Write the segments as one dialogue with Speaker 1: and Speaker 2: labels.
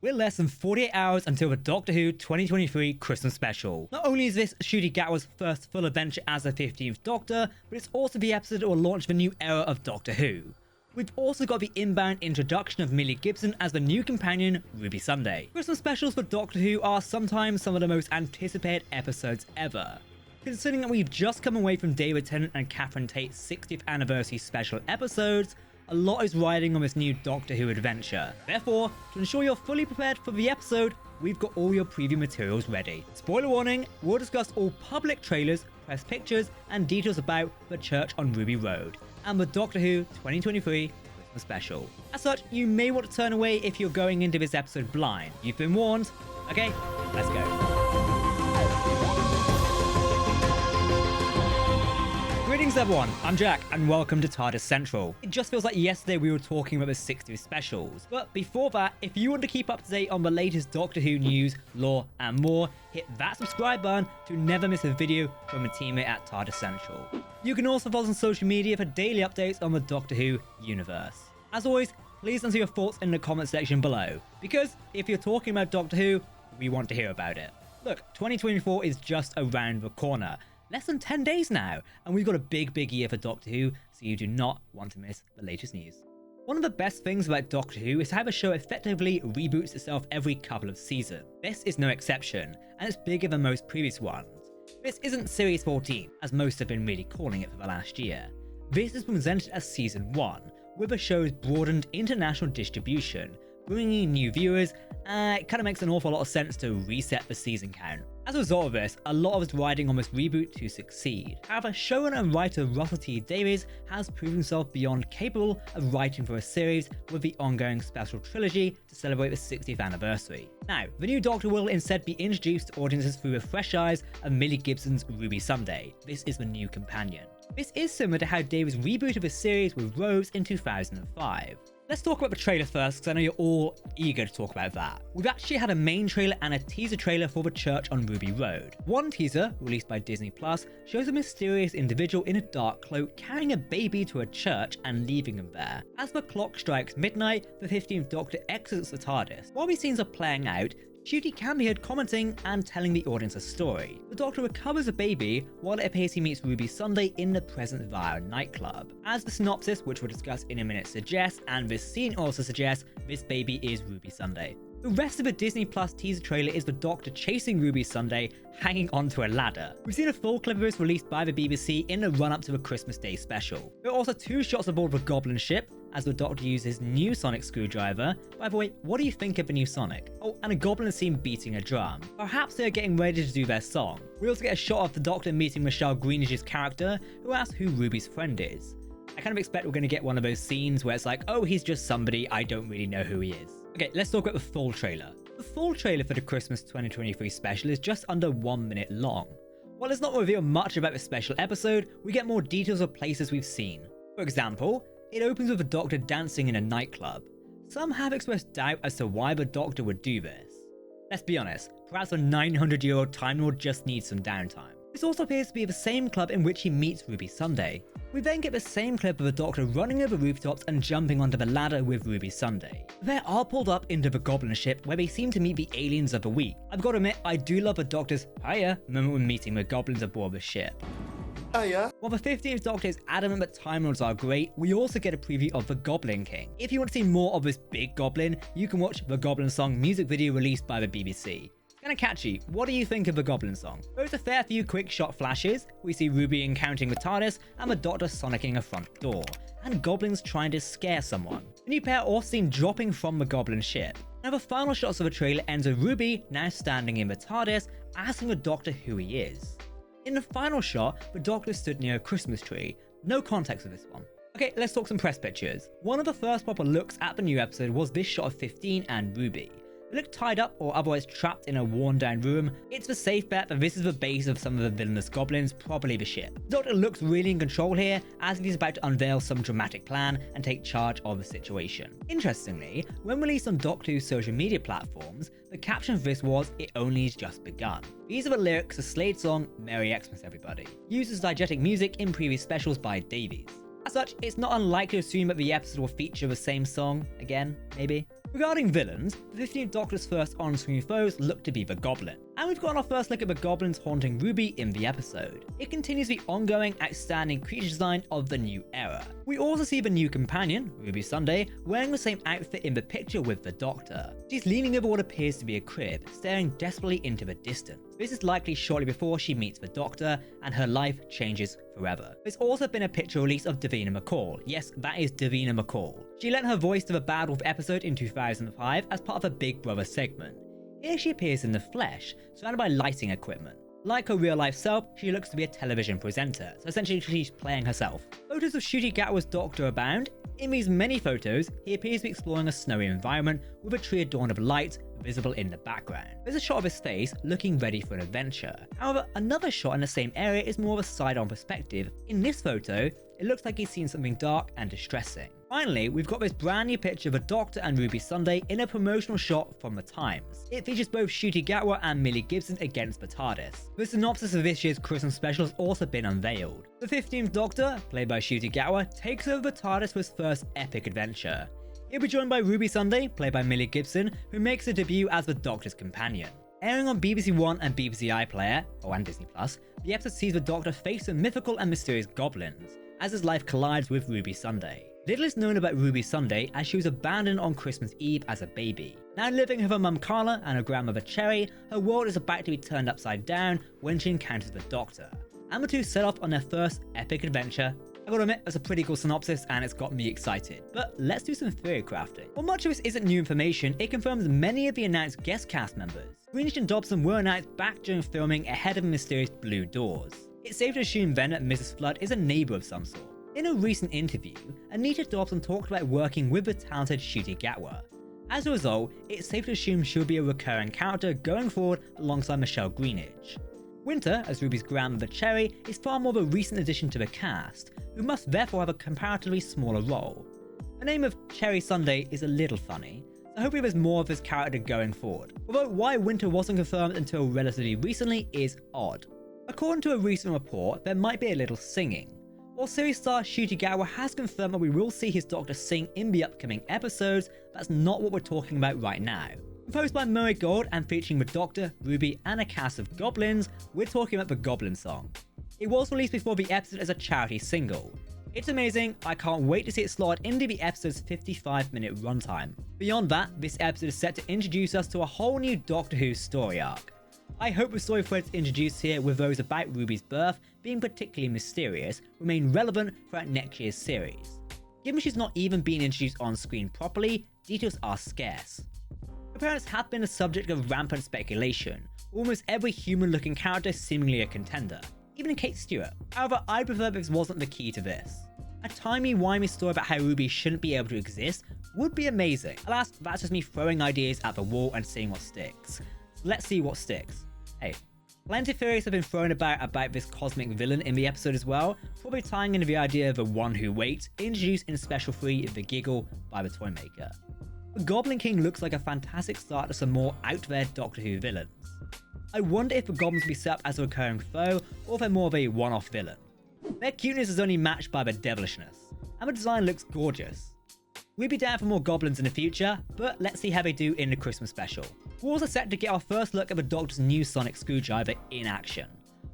Speaker 1: We're less than 48 hours until the Doctor Who 2023 Christmas special. Not only is this Ncuti Gatwa's first full adventure as the 15th Doctor, but it's also the episode that will launch the new era of Doctor Who. We've also got the inbound introduction of Millie Gibson as the new companion, Ruby Sunday. Christmas specials for Doctor Who are sometimes some of the most anticipated episodes ever. Considering that we've just come away from David Tennant and Catherine Tate's 60th anniversary special episodes, a lot is riding on this new Doctor Who adventure. Therefore, to ensure you're fully prepared for the episode, we've got all your preview materials ready. Spoiler warning, we'll discuss all public trailers, press pictures, and details about the church on Ruby Road, and the Doctor Who 2023 Christmas special. As such, you may want to turn away if you're going into this episode blind. You've been warned. Okay, let's go. Greetings everyone, I'm Jack and welcome to Tardis Central. It just feels like yesterday we were talking about the 60th specials, but before that, if you want to keep up to date on the latest Doctor Who news, lore and more, hit that subscribe button to never miss a video from a teammate at Tardis Central. You can also follow us on social media for daily updates on the Doctor Who universe. As always, please answer your thoughts in the comment section below, because if you're talking about Doctor Who, we want to hear about it. Look, 2024 is just around the corner. Less than 10 days now, and we've got a big year for Doctor Who, so you do not want to miss the latest news. One of the best things about Doctor Who is how the show effectively reboots itself every couple of seasons. This is no exception, and it's bigger than most previous ones. This isn't Series 14, as most have been really calling it for the last year. This is presented as Season 1, with the show's broadened international distribution, bringing in new viewers, and it kind of makes an awful lot of sense to reset the season count. As a result of this, a lot of us riding on this reboot to succeed. However, showrunner and writer Russell T Davies has proven himself beyond capable of writing for a series with the ongoing special trilogy to celebrate the 60th anniversary. Now, the new Doctor will instead be introduced to audiences through the fresh eyes of Millie Gibson's Ruby Sunday. This is the new companion. This is similar to how Davies rebooted the series with Rose in 2005. Let's talk about the trailer first, because I know you're all eager to talk about that. We've actually had a main trailer and a teaser trailer for the church on Ruby Road. One teaser, released by Disney Plus, shows a mysterious individual in a dark cloak carrying a baby to a church and leaving him there. As the clock strikes midnight, the 15th Doctor exits the Tardis. While these scenes are playing out, Ncuti can be heard commenting and telling the audience a story. The Doctor recovers the baby while it appears he meets Ruby Sunday in the present via a nightclub. As the synopsis, which we'll discuss in a minute, suggests, and this scene also suggests, this baby is Ruby Sunday. The rest of the Disney Plus teaser trailer is the Doctor chasing Ruby Sunday, hanging onto a ladder. We've seen a full clip of this released by the BBC in the run-up to the Christmas Day special. There are also two shots aboard the Goblin ship, as the Doctor uses his new sonic screwdriver. By the way, what do you think of the new Sonic? Oh, and a Goblin is seen beating a drum. Perhaps they're getting ready to do their song. We also get a shot of the Doctor meeting Michelle Greenidge's character, who asks who Ruby's friend is. I kind of expect we're going to get one of those scenes where it's like, oh, he's just somebody, I don't really know who he is. Okay, let's talk about the full trailer. The full trailer for the Christmas 2023 special is just under 1 minute long. While it's not revealed much about the special episode, we get more details of places we've seen. For example, it opens with the Doctor dancing in a nightclub. Some have expressed doubt as to why the Doctor would do this. Let's be honest, perhaps a 900-year-old Time Lord just needs some downtime. This also appears to be the same club in which he meets Ruby Sunday. We then get the same clip of the Doctor running over rooftops and jumping onto the ladder with Ruby Sunday. They are pulled up into the Goblin ship where they seem to meet the aliens of the week. I've got to admit, I do love the Doctor's hiya moment when meeting the goblins aboard the ship. While the 15th Doctor is adamant that Time Lords are great, we also get a preview of the Goblin King. If you want to see more of this big goblin, you can watch the Goblin Song music video released by the BBC. It's kinda catchy. What do you think of the Goblin Song? There's a fair few quick shot flashes. We see Ruby encountering the Tardis and the Doctor sonicking a front door, and goblins trying to scare someone. The new pair are also seen dropping from the Goblin ship. Now the final shots of the trailer ends with Ruby now standing in the Tardis, asking the Doctor who he is. In the final shot, the Doctor stood near a Christmas tree. No context for this one. Okay, let's talk some press pictures. One of the first proper looks at the new episode was this shot of 15 and Ruby. They look tied up or otherwise trapped in a worn down room. It's the safe bet that this is the base of some of the villainous goblins, probably the ship. The Doctor looks really in control here, as he's about to unveil some dramatic plan and take charge of the situation. Interestingly, when released on Doctor Who's social media platforms, the caption for this was, "It only's just begun." These are the lyrics to Slade's song, Merry Xmas Everybody, used as diegetic music in previous specials by Davies. As such, it's not unlikely to assume that the episode will feature the same song again, maybe. Regarding villains, the 15th Doctor's first on-screen foes look to be the Goblin, and we've gotten our first look at the Goblins haunting Ruby in the episode. It continues the ongoing, outstanding creature design of the new era. We also see the new companion, Ruby Sunday, wearing the same outfit in the picture with the Doctor. She's leaning over what appears to be a crib, staring desperately into the distance. This is likely shortly before she meets the Doctor, and her life changes forever. There's also been a picture release of Davina McCall. Yes, that is Davina McCall. She lent her voice to the Bad Wolf episode in 2005 as part of a Big Brother segment. Here she appears in the flesh, surrounded by lighting equipment. Like her real-life self, she looks to be a television presenter, so essentially she's playing herself. Photos of Ncuti Gatwa's Doctor abound. In these many photos, he appears to be exploring a snowy environment with a tree adorned of light visible in the background. There's a shot of his face looking ready for an adventure. However, another shot in the same area is more of a side-on perspective. In this photo, it looks like he's seen something dark and distressing. Finally, we've got this brand new picture of a Doctor and Ruby Sunday in a promotional shot from the Times. It features both Ncuti Gatwa and Millie Gibson against the Tardis. The synopsis of this year's Christmas special has also been unveiled. The 15th Doctor, played by Ncuti Gatwa, takes over the Tardis for his first epic adventure. He'll be joined by Ruby Sunday, played by Millie Gibson, who makes a debut as the Doctor's companion. Airing on BBC One and BBC iPlayer, and Disney+, the episode sees the Doctor face the mythical and mysterious goblins, as his life collides with Ruby Sunday. Little is known about Ruby Sunday, as she was abandoned on Christmas Eve as a baby. Now living with her mum Carla and her grandmother Cherry, her world is about to be turned upside down when she encounters the Doctor. And the two set off on their first epic adventure. I gotta admit, that's a pretty cool synopsis and it's got me excited. But let's do some theory crafting. While much of this isn't new information, it confirms many of the announced guest cast members. Greenwich and Dobson were announced back during filming ahead of mysterious blue doors. It's safe to assume then that Mrs. Flood is a neighbour of some sort. In a recent interview, Anita Dobson talked about working with the talented Ncuti Gatwa. As a result, it's safe to assume she'll be a recurring character going forward alongside Michelle Greenwich. Winter, as Ruby's grandmother Cherry, is far more of a recent addition to the cast, who must therefore have a comparatively smaller role. The name of Cherry Sunday is a little funny, so hopefully there's more of his character going forward. Although why Winter wasn't confirmed until relatively recently is odd. According to a recent report, there might be a little singing. While series star Ncuti Gatwa has confirmed that we will see his Doctor sing in the upcoming episodes, that's not what we're talking about right now. Composed by Murray Gold and featuring the Doctor, Ruby, and a cast of goblins, we're talking about the Goblin song. It was released before the episode as a charity single. It's amazing, I can't wait to see it slotted into the episode's 55-minute runtime. Beyond that, this episode is set to introduce us to a whole new Doctor Who story arc. I hope the story threads introduced here with those about Ruby's birth being particularly mysterious remain relevant throughout next year's series. Given she's not even being introduced on screen properly, details are scarce. Her parents have been a subject of rampant speculation, almost every human-looking character seemingly a contender, even Kate Stewart. However, I prefer this wasn't the key to this. A timey-wimey story about how Ruby shouldn't be able to exist would be amazing. Alas, that's just me throwing ideas at the wall and seeing what sticks. So let's see what sticks. Hey, plenty of theories have been thrown about this cosmic villain in the episode as well, probably tying into the idea of the One Who Waits, introduced in Special 3 The Giggle by the Toymaker. The Goblin King looks like a fantastic start to some more out-there Doctor Who villains. I wonder if the goblins will be set up as a recurring foe, or if they're more of a one-off villain. Their cuteness is only matched by their devilishness, and the design looks gorgeous. We'd be down for more goblins in the future, but let's see how they do in the Christmas special. We're also set to get our first look at the Doctor's new sonic screwdriver in action.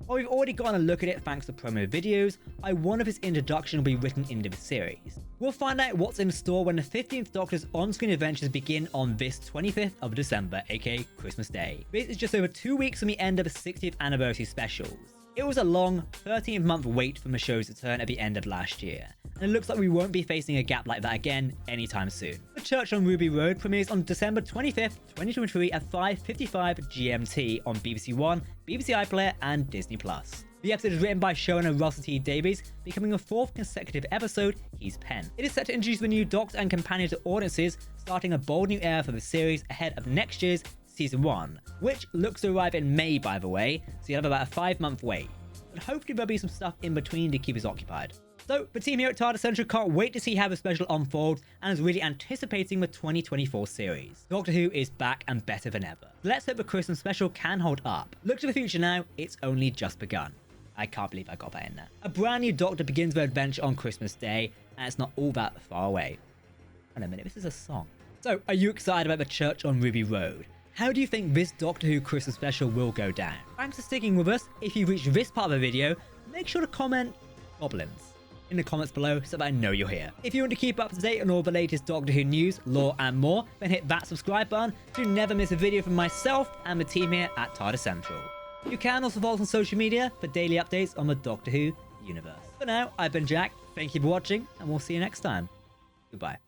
Speaker 1: While we've already gotten a look at it thanks to promo videos, I wonder if his introduction will be written into the series. We'll find out what's in store when the 15th Doctor's on-screen adventures begin on this 25th of December, aka Christmas Day. This is just over 2 weeks from the end of the 60th anniversary specials. It was a long, 13-month wait from the show's return at the end of last year, and it looks like we won't be facing a gap like that again anytime soon. The Church on Ruby Road premieres on December 25th, 2023 at 5:55 GMT on BBC One, BBC iPlayer, and Disney+. The episode is written by showrunner Russell T Davies, becoming the 4th consecutive episode he's penned. It is set to introduce the new Doctor and companion to audiences, starting a bold new era for the series ahead of next year's Season 1, which looks to arrive in May, by the way, so you have about a 5-month wait. But hopefully there'll be some stuff in between to keep us occupied. So, the team here at Tardis Central can't wait to see how the special unfolds and is really anticipating the 2024 series. Doctor Who is back and better than ever. Let's hope the Christmas special can hold up. Look to the future now, it's only just begun. I can't believe I got that in there. A brand new Doctor begins their adventure on Christmas Day, and it's not all that far away. Wait a minute, this is a song. So, are you excited about the church on Ruby Road? How do you think this Doctor Who Christmas special will go down? Thanks for sticking with us. If you've reached this part of the video, make sure to comment goblins in the comments below so that I know you're here. If you want to keep up to date on all the latest Doctor Who news, lore, and more, then hit that subscribe button to never miss a video from myself and the team here at Tardis Central. You can also follow us on social media for daily updates on the Doctor Who universe. For now, I've been Jack, thank you for watching, and we'll see you next time. Goodbye.